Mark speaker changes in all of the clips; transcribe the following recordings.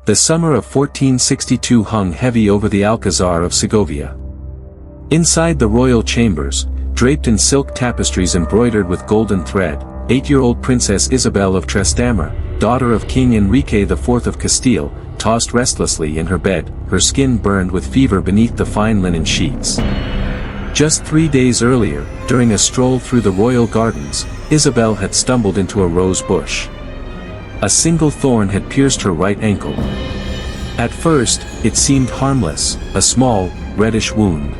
Speaker 1: The summer of 1462 hung heavy over the Alcázar of Segovia. Inside the royal chambers, draped in silk tapestries embroidered with golden thread, 8-year-old Princess Isabel of Trastámara, daughter of King Enrique IV of Castile, tossed restlessly in her bed, her skin burned with fever beneath the fine linen sheets. Just 3 days earlier, during a stroll through the royal gardens, Isabel had stumbled into a rose bush. A single thorn had pierced her right ankle. At first, it seemed harmless, a small, reddish wound.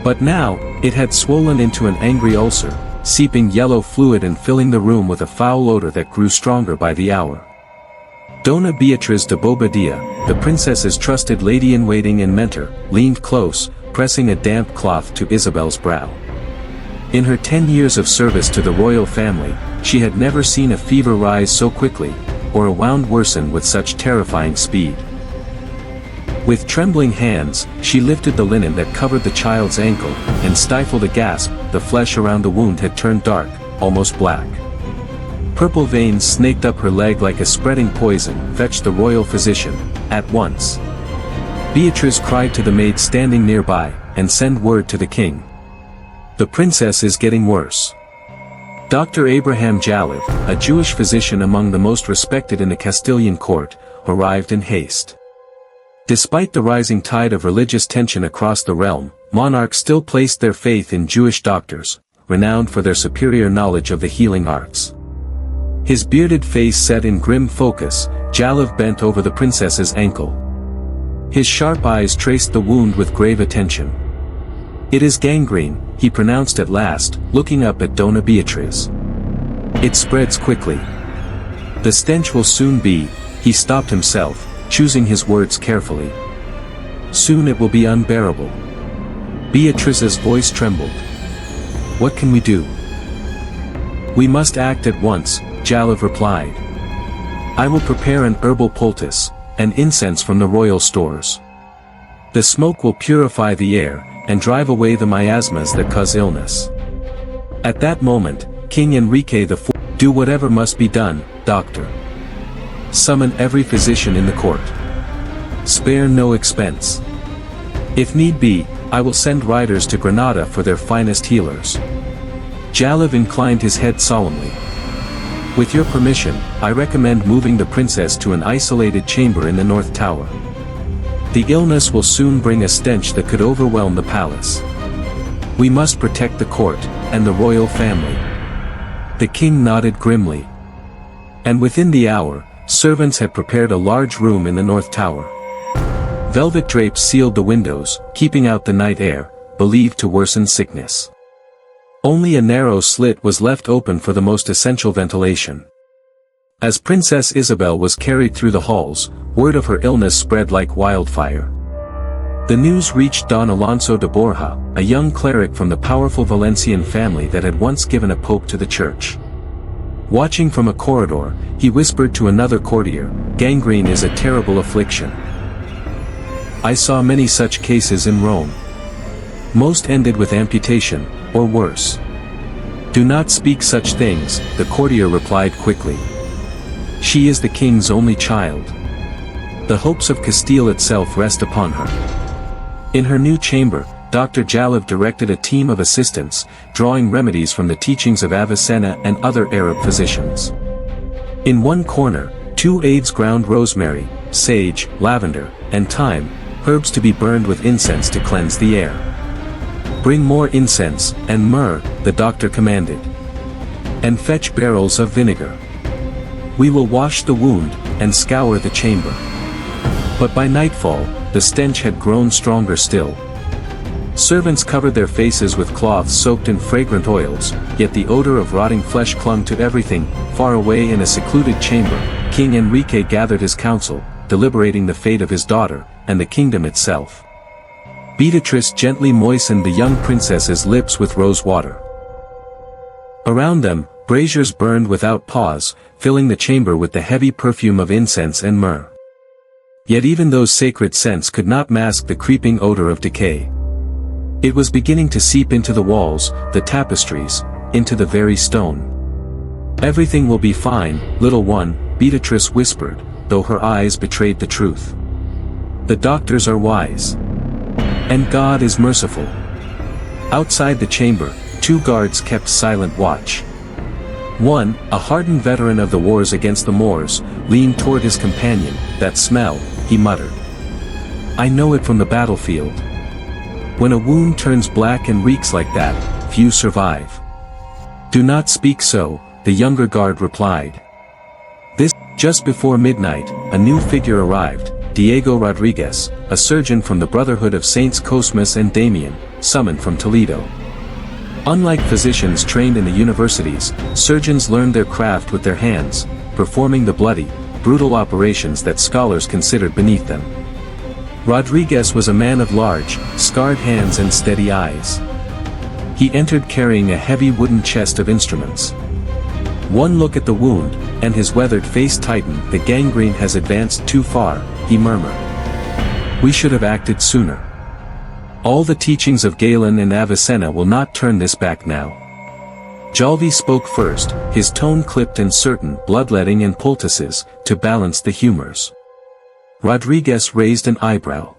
Speaker 1: But now, it had swollen into an angry ulcer, seeping yellow fluid and filling the room with a foul odor that grew stronger by the hour. Dona Beatriz de Bobadilla, the princess's trusted lady-in-waiting and mentor, leaned close, pressing a damp cloth to Isabel's brow. In her 10 years of service to the royal family, she had never seen a fever rise so quickly, or a wound worsen with such terrifying speed. With trembling hands, she lifted the linen that covered the child's ankle, and stifled a gasp. The flesh around the wound had turned dark, almost black. Purple veins snaked up her leg like a spreading poison. Fetch the royal physician, at once. Beatrice cried to the maid standing nearby, and send word to the king. The princess is getting worse. Dr. Abraham Jalib, a Jewish physician among the most respected in the Castilian court, arrived in haste. Despite the rising tide of religious tension across the realm, monarchs still placed their faith in Jewish doctors, renowned for their superior knowledge of the healing arts. His bearded face set in grim focus, Jalib bent over the princess's ankle. His sharp eyes traced the wound with grave attention. "It is gangrene," he pronounced at last, looking up at Dona Beatriz. "It spreads quickly. The stench will soon be," he stopped himself, choosing his words carefully. "Soon it will be unbearable." Beatrice's voice trembled. "What can we do?" "We must act at once," Jalib replied. "I will prepare an herbal poultice, and incense from the royal stores. The smoke will purify the air, and drive away the miasmas that cause illness." At that moment, King Enrique IV, "Do whatever must be done, doctor. Summon every physician in the court. Spare no expense. If need be, I will send riders to Granada for their finest healers." Jalib inclined his head solemnly. "With your permission, I recommend moving the princess to an isolated chamber in the North Tower. The illness will soon bring a stench that could overwhelm the palace. We must protect the court, and the royal family." The king nodded grimly. And within the hour, servants had prepared a large room in the North Tower. Velvet drapes sealed the windows, keeping out the night air, believed to worsen sickness. Only a narrow slit was left open for the most essential ventilation. As Princess Isabel was carried through the halls, word of her illness spread like wildfire. The news reached Don Alonso de Borja, a young cleric from the powerful Valencian family that had once given a pope to the church. Watching from a corridor, he whispered to another courtier, "Gangrene is a terrible affliction. I saw many such cases in Rome. Most ended with amputation, or worse." "Do not speak such things," the courtier replied quickly. "She is the king's only child. The hopes of Castile itself rest upon her." In her new chamber, Dr. Jalib directed a team of assistants, drawing remedies from the teachings of Avicenna and other Arab physicians. In one corner, 2 aides ground rosemary, sage, lavender, and thyme, herbs to be burned with incense to cleanse the air. "Bring more incense, and myrrh," the doctor commanded. "And fetch barrels of vinegar. We will wash the wound, and scour the chamber." But by nightfall, the stench had grown stronger still. Servants covered their faces with cloths soaked in fragrant oils, yet the odor of rotting flesh clung to everything. Far away in a secluded chamber, King Enrique gathered his council, deliberating the fate of his daughter, and the kingdom itself. Beatrice gently moistened the young princess's lips with rose water. Around them, braziers burned without pause, filling the chamber with the heavy perfume of incense and myrrh. Yet even those sacred scents could not mask the creeping odor of decay. It was beginning to seep into the walls, the tapestries, into the very stone. "Everything will be fine, little one," Beatrice whispered, though her eyes betrayed the truth. The doctors are wise. And God is merciful. Outside the chamber, 2 guards kept silent watch. One, a hardened veteran of the wars against the Moors, leaned toward his companion. "That smell," he muttered. "I know it from the battlefield. When a wound turns black and reeks like that, few survive." "Do not speak so," the younger guard replied. Just before midnight, a new figure arrived, Diego Rodriguez, a surgeon from the Brotherhood of Saints Cosmas and Damian, summoned from Toledo. Unlike physicians trained in the universities, surgeons learned their craft with their hands, performing the bloody, brutal operations that scholars considered beneath them. Rodriguez was a man of large, scarred hands and steady eyes. He entered carrying a heavy wooden chest of instruments. One look at the wound, and his weathered face tightened. "The gangrene has advanced too far," he murmured. "We should have acted sooner. All the teachings of Galen and Avicenna will not turn this back now." Jalvi spoke first, his tone clipped and certain, bloodletting and poultices, to balance the humors. Rodriguez raised an eyebrow.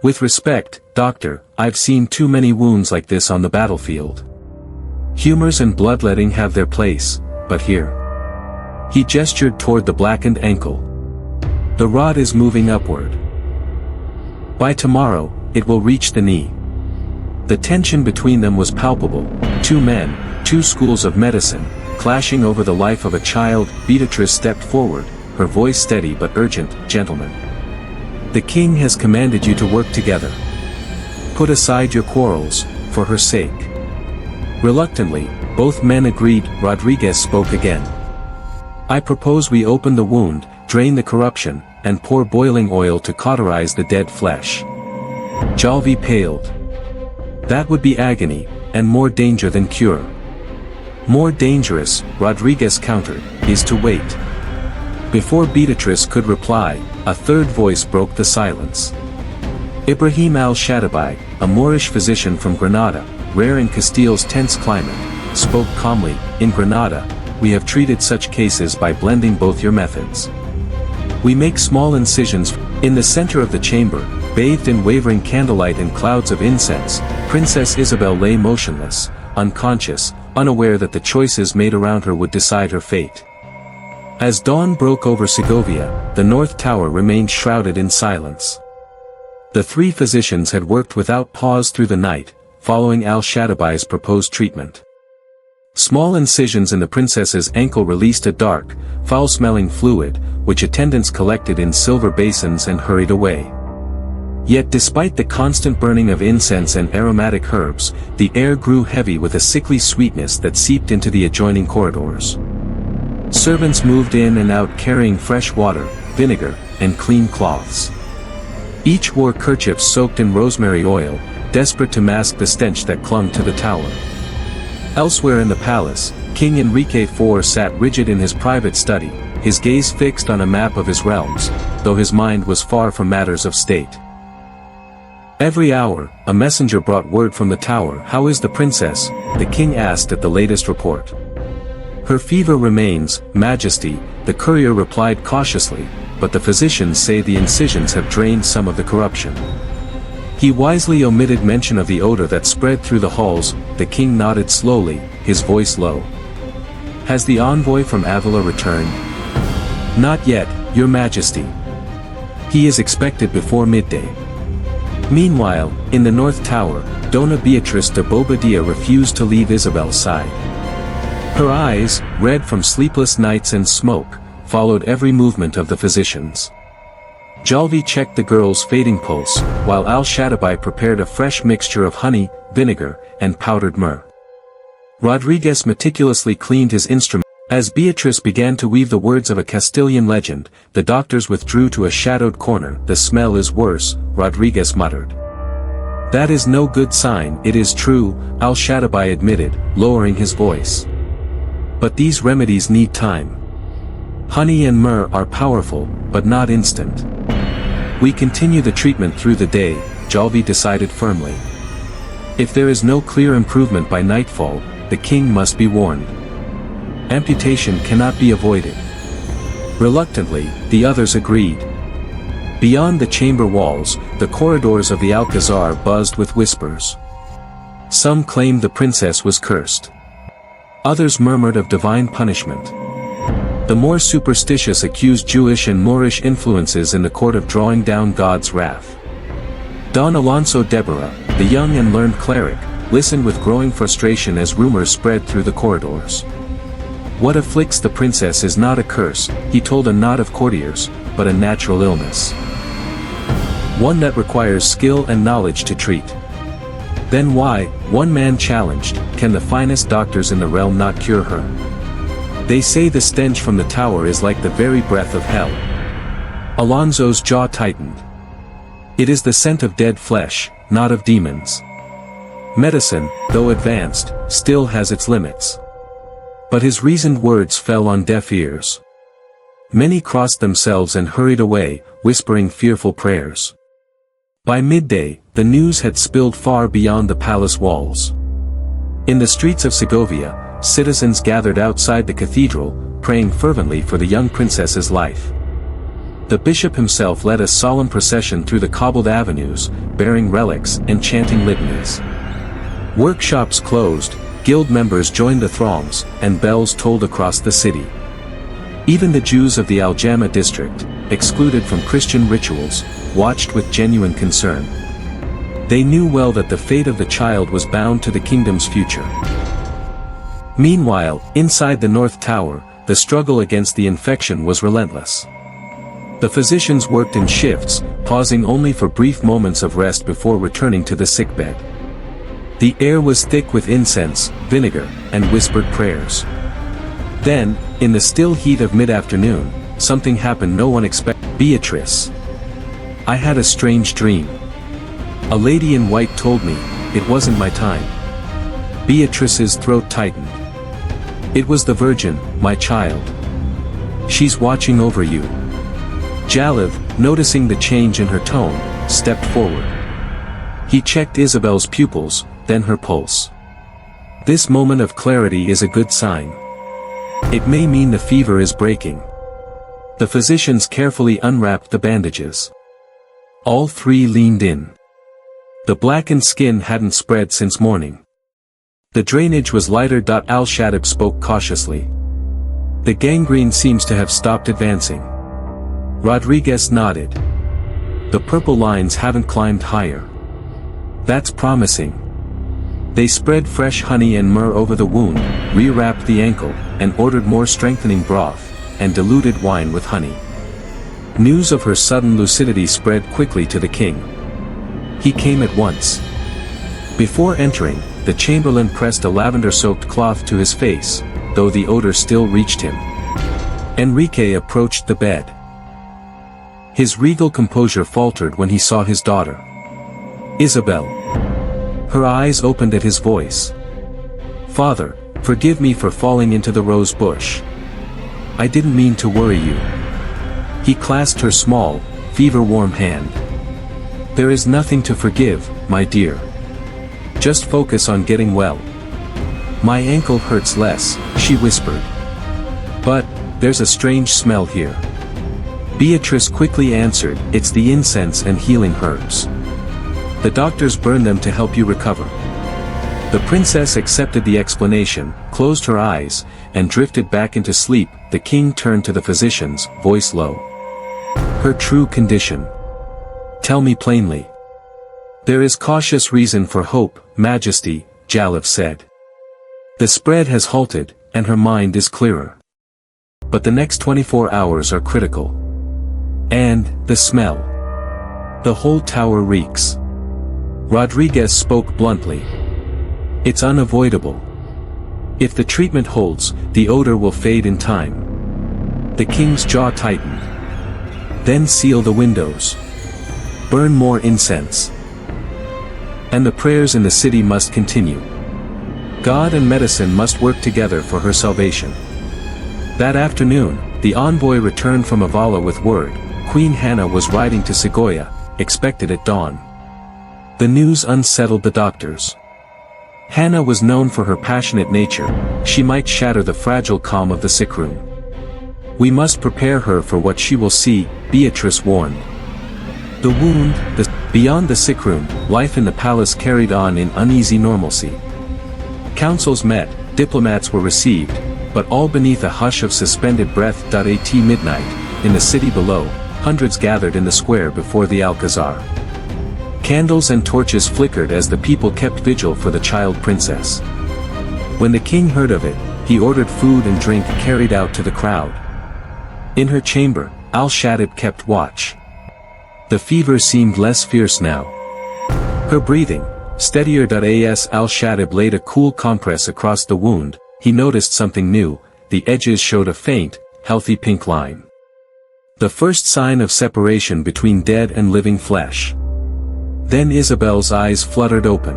Speaker 1: "With respect, doctor, I've seen too many wounds like this on the battlefield. Humors and bloodletting have their place, but here." He gestured toward the blackened ankle. "The rod is moving upward. By tomorrow, it will reach the knee." The tension between them was palpable. 2 men, 2 schools of medicine, clashing over the life of a child. Beatrice stepped forward, her voice steady but urgent. "Gentlemen, the king has commanded you to work together. Put aside your quarrels, for her sake." Reluctantly, both men agreed. Rodriguez spoke again. "I propose we open the wound, drain the corruption, and pour boiling oil to cauterize the dead flesh." Jalvi paled. "That would be agony, and more danger than cure." "More dangerous," Rodriguez countered, "is to wait." Before Beatrice could reply, a third voice broke the silence. Ibrahim al-Shadabai, a Moorish physician from Granada, rare in Castile's tense climate, spoke calmly. "In Granada, we have treated such cases by blending both your methods. We make small incisions." In the center of the chamber, bathed in wavering candlelight and clouds of incense, Princess Isabel lay motionless, unconscious, unaware that the choices made around her would decide her fate. As dawn broke over Segovia, the North Tower remained shrouded in silence. The 3 physicians had worked without pause through the night, following al-Shadabai's proposed treatment. Small incisions in the princess's ankle released a dark, foul-smelling fluid, which attendants collected in silver basins and hurried away. Yet despite the constant burning of incense and aromatic herbs, the air grew heavy with a sickly sweetness that seeped into the adjoining corridors. Servants moved in and out carrying fresh water, vinegar, and clean cloths. Each wore kerchiefs soaked in rosemary oil, desperate to mask the stench that clung to the tower. Elsewhere in the palace, King Enrique IV sat rigid in his private study, his gaze fixed on a map of his realms, though his mind was far from matters of state. Every hour, a messenger brought word from the tower. "How is the princess?" the king asked at the latest report. "Her fever remains, Majesty," the courier replied cautiously, "but the physicians say the incisions have drained some of the corruption." He wisely omitted mention of the odor that spread through the halls. The king nodded slowly, his voice low. "Has the envoy from Avila returned?" "Not yet, Your Majesty. He is expected before midday." Meanwhile, in the North Tower, Dona Beatriz de Bobadilla refused to leave Isabel's side. Her eyes, red from sleepless nights and smoke, followed every movement of the physicians. Jalvi checked the girl's fading pulse, while al-Shadabai prepared a fresh mixture of honey, vinegar, and powdered myrrh. Rodriguez meticulously cleaned his instrument. As Beatrice began to weave the words of a Castilian legend, the doctors withdrew to a shadowed corner. "The smell is worse," Rodriguez muttered. "That is no good sign." "It is true," al-Shadabai admitted, lowering his voice. "But these remedies need time. Honey and myrrh are powerful, but not instant. We continue the treatment through the day," Jalvi decided firmly. "If there is no clear improvement by nightfall, the king must be warned. Amputation cannot be avoided." Reluctantly, the others agreed. Beyond the chamber walls, the corridors of the Alcázar buzzed with whispers. Some claimed the princess was cursed. Others murmured of divine punishment. The more superstitious accused Jewish and Moorish influences in the court of drawing down God's wrath. Don Alonso Deborah, the young and learned cleric, listened with growing frustration as rumors spread through the corridors. What afflicts the princess is not a curse, he told a knot of courtiers, but a natural illness. One that requires skill and knowledge to treat. Then why, one man challenged, can the finest doctors in the realm not cure her? They say the stench from the tower is like the very breath of hell. Alonso's jaw tightened. It is the scent of dead flesh, not of demons. Medicine, though advanced, still has its limits. But his reasoned words fell on deaf ears. Many crossed themselves and hurried away, whispering fearful prayers. By midday, the news had spilled far beyond the palace walls. In the streets of Segovia, citizens gathered outside the cathedral, praying fervently for the young princess's life. The bishop himself led a solemn procession through the cobbled avenues, bearing relics and chanting litanies. Workshops closed, guild members joined the throngs, and bells tolled across the city. Even the Jews of the Aljama district, excluded from Christian rituals, watched with genuine concern. They knew well that the fate of the child was bound to the kingdom's future. Meanwhile, inside the North Tower, the struggle against the infection was relentless. The physicians worked in shifts, pausing only for brief moments of rest before returning to the sickbed. The air was thick with incense, vinegar, and whispered prayers. Then, in the still heat of mid-afternoon, something happened no one expected. Beatrice. I had a strange dream. A lady in white told me, it wasn't my time. Beatrice's throat tightened. It was the Virgin, my child. She's watching over you. Jalil, noticing the change in her tone, stepped forward. He checked Isabel's pupils, then her pulse. This moment of clarity is a good sign. It may mean the fever is breaking. The physicians carefully unwrapped the bandages. All three leaned in. The blackened skin hadn't spread since morning. The drainage was lighter. Al-Shadab spoke cautiously. The gangrene seems to have stopped advancing. Rodriguez nodded. The purple lines haven't climbed higher. That's promising. They spread fresh honey and myrrh over the wound, rewrapped the ankle, and ordered more strengthening broth, and diluted wine with honey. News of her sudden lucidity spread quickly to the king. He came at once. Before entering, the chamberlain pressed a lavender-soaked cloth to his face, though the odor still reached him. Enrique approached the bed. His regal composure faltered when he saw his daughter. Isabel. Her eyes opened at his voice. Father, forgive me for falling into the rose bush. I didn't mean to worry you. He clasped her small, fever-warm hand. There is nothing to forgive, my dear. Just focus on getting well. My ankle hurts less, she whispered. But, there's a strange smell here. Beatrice quickly answered, it's the incense and healing herbs. The doctors burn them to help you recover. The princess accepted the explanation, closed her eyes, and drifted back into sleep. The king turned to the physicians, voice low. Her true condition. Tell me plainly. There is cautious reason for hope, Majesty, Jalil said. The spread has halted, and her mind is clearer. But the next 24 hours are critical. And, the smell. The whole tower reeks. Rodriguez spoke bluntly. It's unavoidable. If the treatment holds, the odor will fade in time. The king's jaw tightened. Then seal the windows. Burn more incense. And the prayers in the city must continue. God and medicine must work together for her salvation. That afternoon, the envoy returned from Avala with word. Queen Hannah was riding to Segovia, expected at dawn. The news unsettled the doctors. Hannah was known for her passionate nature, she might shatter the fragile calm of the sick room. We must prepare her for what she will see, Beatrice warned. The wound, beyond the sick room, life in the palace carried on in uneasy normalcy. Councils met, diplomats were received, but all beneath a hush of suspended breath. At midnight, in the city below, hundreds gathered in the square before the Alcázar. Candles and torches flickered as the people kept vigil for the child princess. When the king heard of it, he ordered food and drink carried out to the crowd. In her chamber, Al-Shaddib kept watch. The fever seemed less fierce now. Her breathing, steadier. As Al-Shaddib laid a cool compress across the wound, he noticed something new. The edges showed a faint, healthy pink line. The first sign of separation between dead and living flesh. Then Isabel's eyes fluttered open.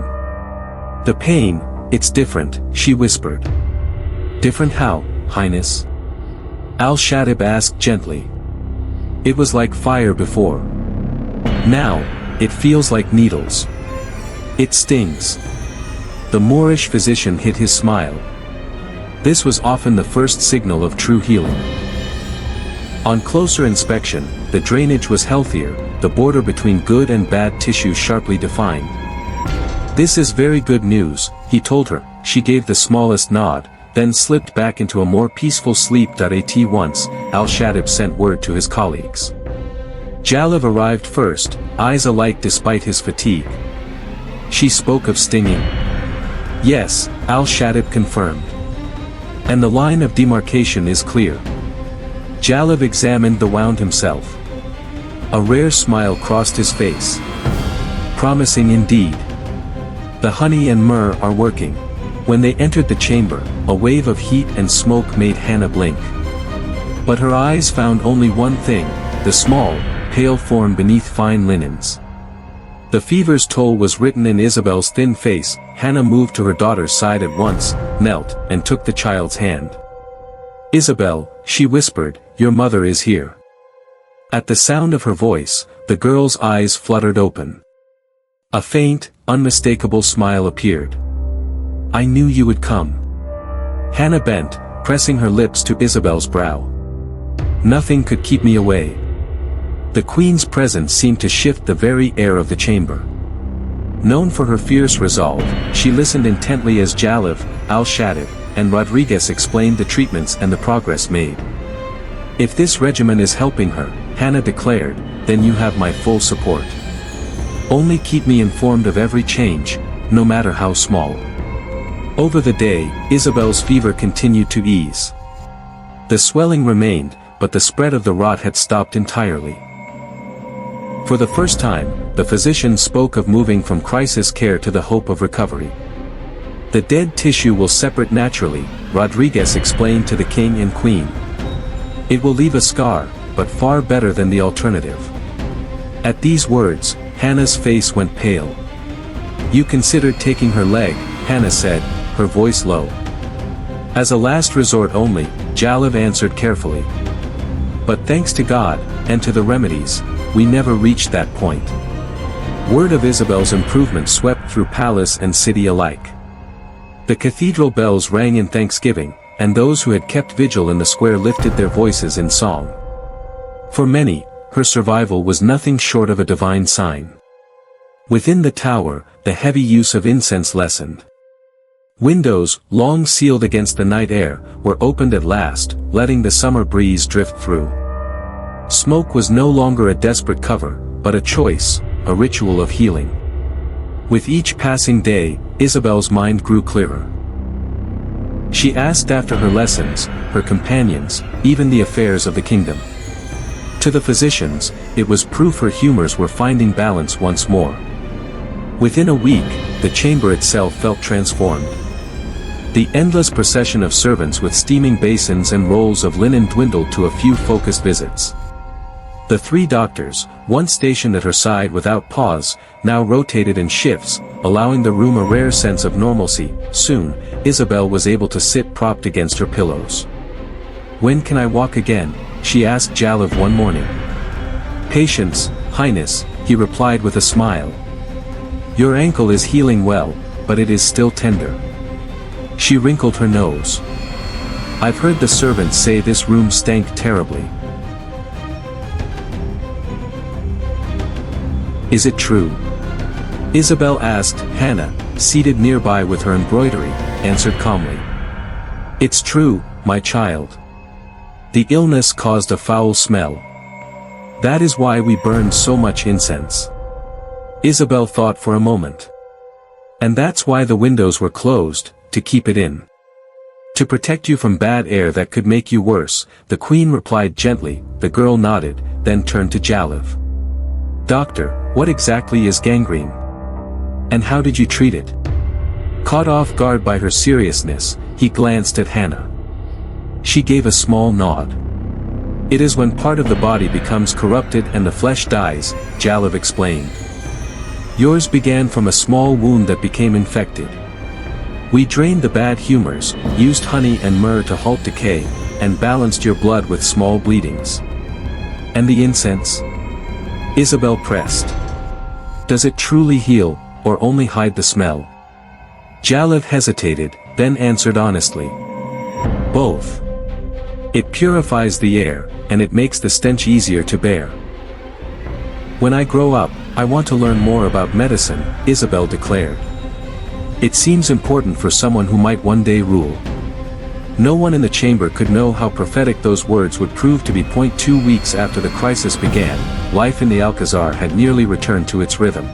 Speaker 1: The pain, it's different, she whispered. Different how, Highness? Al-Shaddib asked gently. It was like fire before. Now, it feels like needles. It stings. The Moorish physician hid his smile. This was often the first signal of true healing. On closer inspection, the drainage was healthier, the border between good and bad tissue sharply defined. This is very good news, he told her. She gave the smallest nod, then slipped back into a more peaceful sleep. At once, Al-Shaddib sent word to his colleagues. Jalil arrived first, eyes alight despite his fatigue. She spoke of stinging. Yes, Al-Shaddib confirmed. And the line of demarcation is clear. Jalil examined the wound himself. A rare smile crossed his face. Promising indeed. The honey and myrrh are working. When they entered the chamber, a wave of heat and smoke made Hannah blink. But her eyes found only one thing, the small, pale thorn beneath fine linens. The fever's toll was written in Isabel's thin face. Hannah moved to her daughter's side at once, knelt, and took the child's hand. Isabel, she whispered, your mother is here. At the sound of her voice, the girl's eyes fluttered open. A faint, unmistakable smile appeared. I knew you would come. Hannah bent, pressing her lips to Isabel's brow. Nothing could keep me away. The queen's presence seemed to shift the very air of the chamber. Known for her fierce resolve, she listened intently as Jalil, Al-Shaddib, and Rodriguez explained the treatments and the progress made. If this regimen is helping her, Hannah declared, then you have my full support. Only keep me informed of every change, no matter how small. Over the day, Isabel's fever continued to ease. The swelling remained, but the spread of the rot had stopped entirely. For the first time, the physician spoke of moving from crisis care to the hope of recovery. The dead tissue will separate naturally, Rodriguez explained to the king and queen. It will leave a scar, but far better than the alternative. At these words, Hannah's face went pale. You considered taking her leg, Hannah said, her voice low. As a last resort only, Jalil answered carefully. But thanks to God, and to the remedies, we never reached that point. Word of Isabel's improvement swept through palace and city alike. The cathedral bells rang in thanksgiving, and those who had kept vigil in the square lifted their voices in song. For many, her survival was nothing short of a divine sign. Within the tower, the heavy use of incense lessened. Windows, long sealed against the night air, were opened at last, letting the summer breeze drift through. Smoke was no longer a desperate cover, but a choice, a ritual of healing. With each passing day, Isabel's mind grew clearer. She asked after her lessons, her companions, even the affairs of the kingdom. To the physicians, it was proof her humors were finding balance once more. Within a week, the chamber itself felt transformed. The endless procession of servants with steaming basins and rolls of linen dwindled to a few focused visits. The 3 doctors, once stationed at her side without pause, now rotated in shifts, allowing the room a rare sense of normalcy. Soon, Isabel was able to sit propped against her pillows. When can I walk again? She asked Jalil one morning. Patience, Highness, he replied with a smile. Your ankle is healing well, but it is still tender. She wrinkled her nose. I've heard the servants say this room stank terribly. Is it true? Isabel asked. Hannah, seated nearby with her embroidery, answered calmly. It's true, my child. The illness caused a foul smell. That is why we burned so much incense. Isabel thought for a moment. And that's why the windows were closed, to keep it in. To protect you from bad air that could make you worse, the queen replied gently. The girl nodded, then turned to Jalov. Doctor, what exactly is gangrene? And how did you treat it? Caught off guard by her seriousness, he glanced at Hannah. She gave a small nod. It is when part of the body becomes corrupted and the flesh dies, Jalov explained. Yours began from a small wound that became infected. We drained the bad humors, used honey and myrrh to halt decay, and balanced your blood with small bleedings. And the incense? Isabel pressed. Does it truly heal, or only hide the smell? Jalov hesitated, then answered honestly. Both. It purifies the air, and it makes the stench easier to bear. When I grow up, I want to learn more about medicine, Isabel declared. It seems important for someone who might one day rule. No one in the chamber could know how prophetic those words would prove to be. 2 weeks after the crisis began, life in the Alcázar had nearly returned to its rhythm.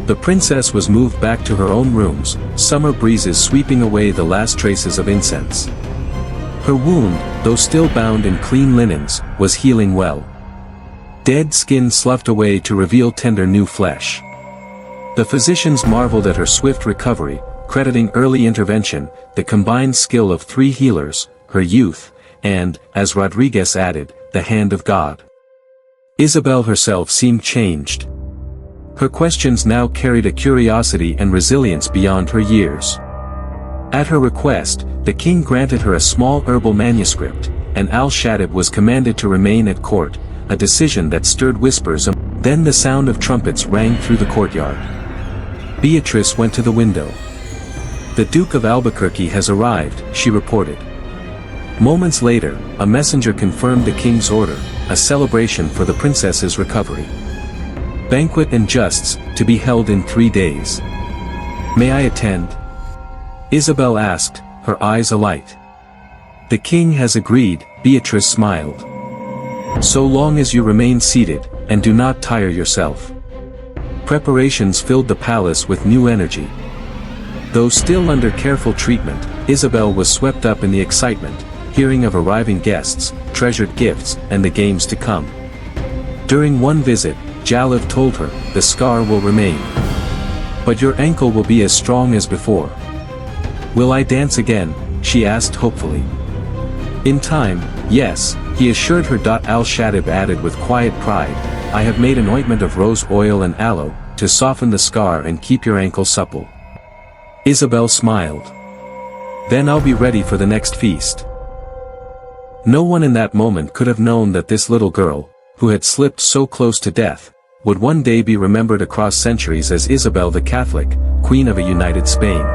Speaker 1: The princess was moved back to her own rooms, summer breezes sweeping away the last traces of incense. Her wound, though still bound in clean linens, was healing well. Dead skin sloughed away to reveal tender new flesh. The physicians marveled at her swift recovery, crediting early intervention, the combined skill of 3 healers, her youth, and, as Rodriguez added, the hand of God. Isabel herself seemed changed. Her questions now carried a curiosity and resilience beyond her years. At her request, the king granted her a small herbal manuscript, and Al-Shaddib was commanded to remain at court, a decision that stirred whispers. Then the sound of trumpets rang through the courtyard. Beatrice went to the window. The Duke of Albuquerque has arrived, she reported. Moments later, a messenger confirmed the king's order, a celebration for the princess's recovery. Banquet and justs, to be held in 3 days. May I attend? Isabel asked, her eyes alight. The king has agreed, Beatrice smiled. So long as you remain seated, and do not tire yourself. Preparations filled the palace with new energy. Though still under careful treatment, Isabel was swept up in the excitement, hearing of arriving guests, treasured gifts, and the games to come. During one visit, Jalov told her, the scar will remain. But your ankle will be as strong as before. Will I dance again? She asked hopefully. In time, yes, he assured her. Al-Shaddib added with quiet pride, I have made an ointment of rose oil and aloe, to soften the scar and keep your ankle supple. Isabel smiled. Then I'll be ready for the next feast. No one in that moment could have known that this little girl, who had slipped so close to death, would one day be remembered across centuries as Isabel the Catholic, Queen of a united Spain.